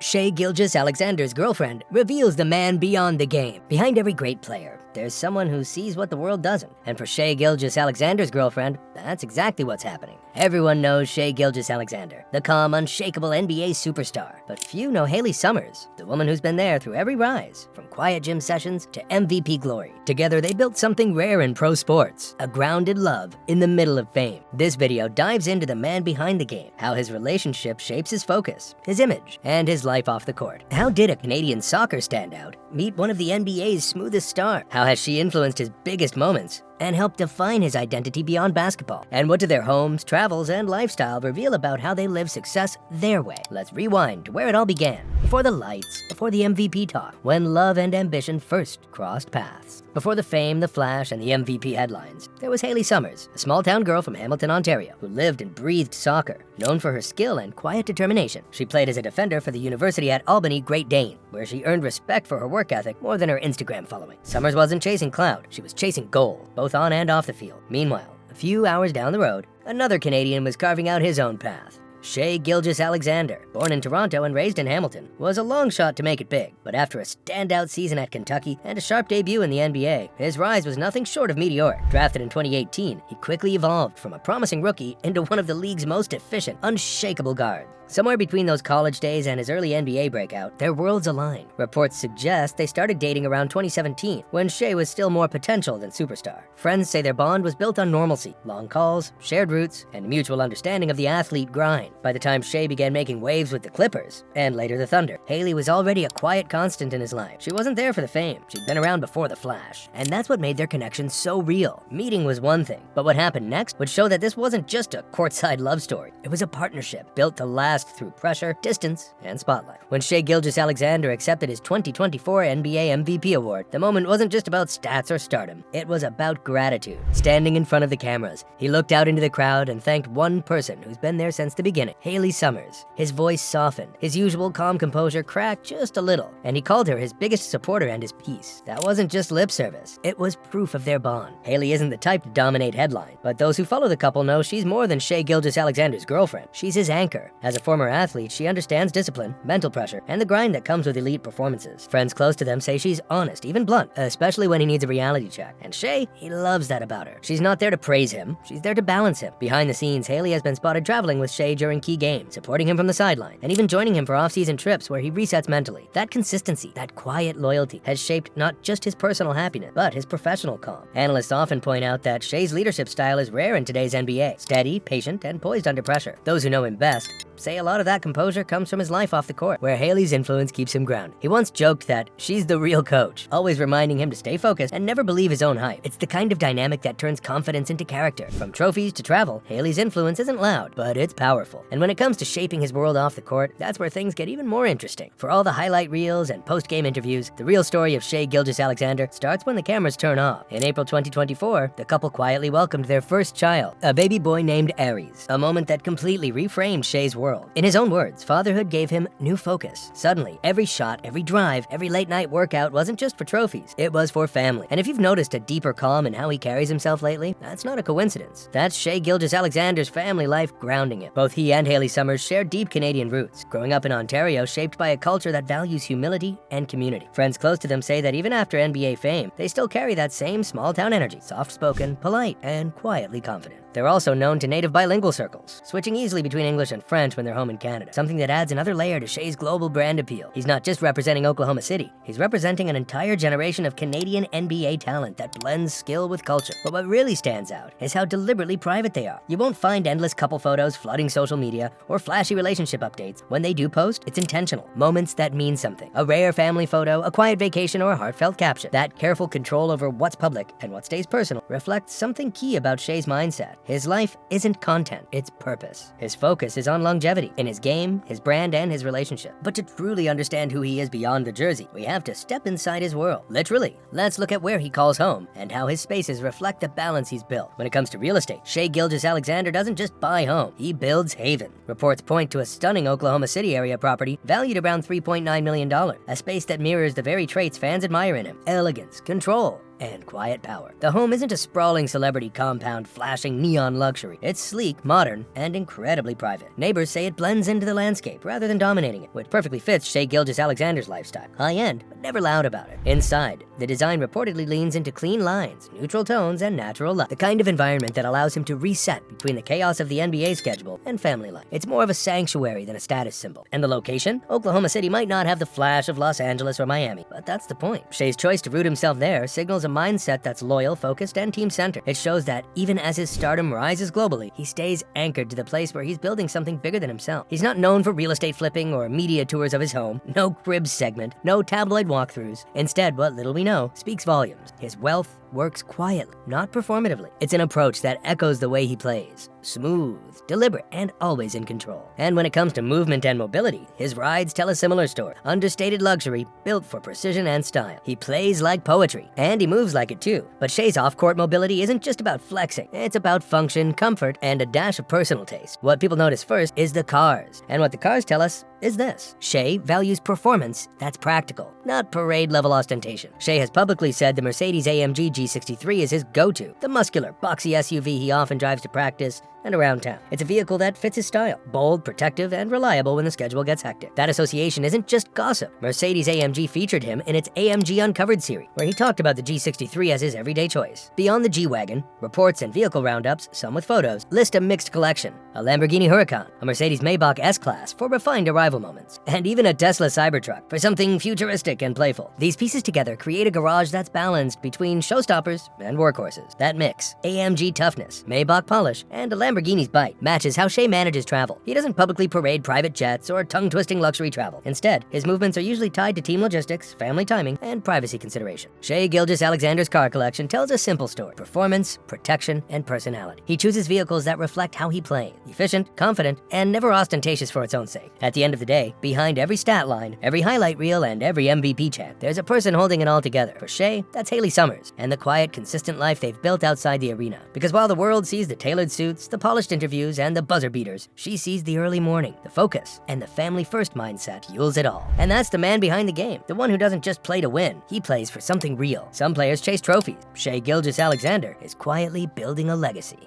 Shai Gilgeous-Alexander's Girlfriend reveals the man beyond the game. Behind every great player, there's someone who sees what the world doesn't. And for Shai Gilgeous-Alexander's Girlfriend, that's exactly what's happening. Everyone knows Shai Gilgeous-Alexander, the calm, unshakable NBA superstar. But few know Haley Summers, the woman who's been there through every rise, from quiet gym sessions to MVP glory. Together, they built something rare in pro sports, a grounded love in the middle of fame. This video dives into the man behind the game, how his relationship shapes his focus, his image, and his life off the court. How did a Canadian soccer standout meet one of the NBA's smoothest stars? How has she influenced his biggest moments and helped define his identity beyond basketball? And what do their homes, travels, and lifestyle reveal about how they live success their way? Let's rewind to where it all began. Before the lights, before the MVP talk, when love and ambition first crossed paths. Before the fame, the flash, and the MVP headlines, there was Haley Summers, a small-town girl from Hamilton, Ontario, who lived and breathed soccer. Known for her skill and quiet determination, she played as a defender for the University at Albany Great Dane, where she earned respect for her work ethic more than her Instagram following. Summers wasn't chasing clout, she was chasing gold, both on and off the field. Meanwhile, a few hours down the road, another Canadian was carving out his own path. Shai Gilgeous-Alexander, born in Toronto and raised in Hamilton, was a long shot to make it big. But after a standout season at Kentucky and a sharp debut in the NBA, his rise was nothing short of meteoric. Drafted in 2018, he quickly evolved from a promising rookie into one of the league's most efficient, unshakable guards. Somewhere between those college days and his early NBA breakout, their worlds aligned. Reports suggest they started dating around 2017, when Shai was still more potential than superstar. Friends say their bond was built on normalcy, long calls, shared roots, and mutual understanding of the athlete grind. By the time Shai began making waves with the Clippers, and later the Thunder, Haley was already a quiet constant in his life. She wasn't there for the fame, she'd been around before the flash. And that's what made their connection so real. Meeting was one thing, but what happened next would show that this wasn't just a courtside love story. It was a partnership built to last through pressure, distance, and spotlight. When Shai Gilgeous-Alexander accepted his 2024 NBA MVP award, the moment wasn't just about stats or stardom. It was about gratitude. Standing in front of the cameras, he looked out into the crowd and thanked one person who's been there since the beginning, Haley Summers. His voice softened, his usual calm composure cracked just a little, and he called her his biggest supporter and his piece. That wasn't just lip service, it was proof of their bond. Haley isn't the type to dominate headline, but those who follow the couple know she's more than Shai Gilgeous-Alexander's girlfriend. She's his anchor. As a former athlete, she understands discipline, mental pressure, and the grind that comes with elite performances. Friends close to them say she's honest, even blunt, especially when he needs a reality check. And Shai, he loves that about her. She's not there to praise him, she's there to balance him. Behind the scenes, Haley has been spotted traveling with Shai during key games, supporting him from the sideline, and even joining him for off-season trips where he resets mentally. That consistency, that quiet loyalty, has shaped not just his personal happiness, but his professional calm. Analysts often point out that Shai's leadership style is rare in today's NBA. Steady, patient, and poised under pressure. Those who know him best say a lot of that composure comes from his life off the court, where Haley's influence keeps him grounded. He once joked that she's the real coach, always reminding him to stay focused and never believe his own hype. It's the kind of dynamic that turns confidence into character. From trophies to travel, Haley's influence isn't loud, but it's powerful. And when it comes to shaping his world off the court, that's where things get even more interesting. For all the highlight reels and post-game interviews, the real story of Shai Gilgeous-Alexander starts when the cameras turn off. In April 2024, the couple quietly welcomed their first child, a baby boy named Aries, a moment that completely reframed Shai's world. In his own words, fatherhood gave him new focus. Suddenly, every shot, every drive, every late-night workout wasn't just for trophies, it was for family. And if you've noticed a deeper calm in how he carries himself lately, that's not a coincidence. That's Shai Gilgeous-Alexander's family life grounding him. Both he and Haley Summers share deep Canadian roots, growing up in Ontario shaped by a culture that values humility and community. Friends close to them say that even after NBA fame, they still carry that same small-town energy, soft-spoken, polite, and quietly confident. They're also known to native bilingual circles, switching easily between English and French when they're home in Canada, something that adds another layer to Shai's global brand appeal. He's not just representing Oklahoma City, he's representing an entire generation of Canadian NBA talent that blends skill with culture. But what really stands out is how deliberately private they are. You won't find endless couple photos flooding social media or flashy relationship updates. When they do post, it's intentional. Moments that mean something. A rare family photo, a quiet vacation, or a heartfelt caption. That careful control over what's public and what stays personal reflects something key about Shai's mindset. His life isn't content, it's purpose. His focus is on longevity, in his game, his brand, and his relationship. But to truly understand who he is beyond the jersey, we have to step inside his world. Literally, let's look at where he calls home and how his spaces reflect the balance he's built. When it comes to real estate, Shai Gilgeous-Alexander doesn't just buy home, he builds haven. Reports point to a stunning Oklahoma City area property valued around $3.9 million, a space that mirrors the very traits fans admire in him: elegance, control, and quiet power. The home isn't a sprawling celebrity compound flashing neon luxury. It's sleek, modern, and incredibly private. Neighbors say it blends into the landscape rather than dominating it, which perfectly fits Shai Gilgeous-Alexander's lifestyle. High-end, but never loud about it. Inside, the design reportedly leans into clean lines, neutral tones, and natural light. The kind of environment that allows him to reset between the chaos of the NBA schedule and family life. It's more of a sanctuary than a status symbol. And the location? Oklahoma City might not have the flash of Los Angeles or Miami, but that's the point. Shai's choice to root himself there signals a mindset that's loyal, focused, and team-centered. It shows that even as his stardom rises globally, he stays anchored to the place where he's building something bigger than himself. He's not known for real estate flipping or media tours of his home, no cribs segment, no tabloid walkthroughs. Instead, what little we know speaks volumes. His wealth works quietly, not performatively. It's an approach that echoes the way he plays. Smooth, deliberate, and always in control. And when it comes to movement and mobility, his rides tell a similar story. Understated luxury, built for precision and style. He plays like poetry, and he moves like it too. But Shai's off-court mobility isn't just about flexing. It's about function, comfort, and a dash of personal taste. What people notice first is the cars. And what the cars tell us is this: Shai values performance that's practical, not parade-level ostentation. Shai has publicly said the Mercedes-AMG G63 is his go-to, the muscular, boxy SUV he often drives to practice and around town. It's a vehicle that fits his style, bold, protective, and reliable when the schedule gets hectic. That association isn't just gossip. Mercedes-AMG featured him in its AMG Uncovered series, where he talked about the G63 as his everyday choice. Beyond the G-Wagon, reports and vehicle roundups, some with photos, list a mixed collection: a Lamborghini Huracan, a Mercedes Maybach S-Class for refined arrival moments, and even a Tesla Cybertruck for something futuristic and playful. These pieces together create a garage that's balanced between showstoppers and workhorses. That mix, AMG toughness, Maybach polish, and a Lamborghini's bite, matches how Shai manages travel. He doesn't publicly parade private jets or tongue-twisting luxury travel. Instead, his movements are usually tied to team logistics, family timing, and privacy consideration. Shai Gilgeous-Alexander's car collection tells a simple story: performance, protection, and personality. He chooses vehicles that reflect how he plays: efficient, confident, and never ostentatious for its own sake. At the end of the day, behind every stat line, every highlight reel, and every MVP chant, there's a person holding it all together. For Shai, that's Haley Summers, and the quiet, consistent life they've built outside the arena. Because while the world sees the tailored suits, the polished interviews, and the buzzer beaters, she sees the early morning, the focus, and the family-first mindset fuels it all. And that's the man behind the game, the one who doesn't just play to win. He plays for something real. Some players chase trophies. Shai Gilgeous-Alexander is quietly building a legacy.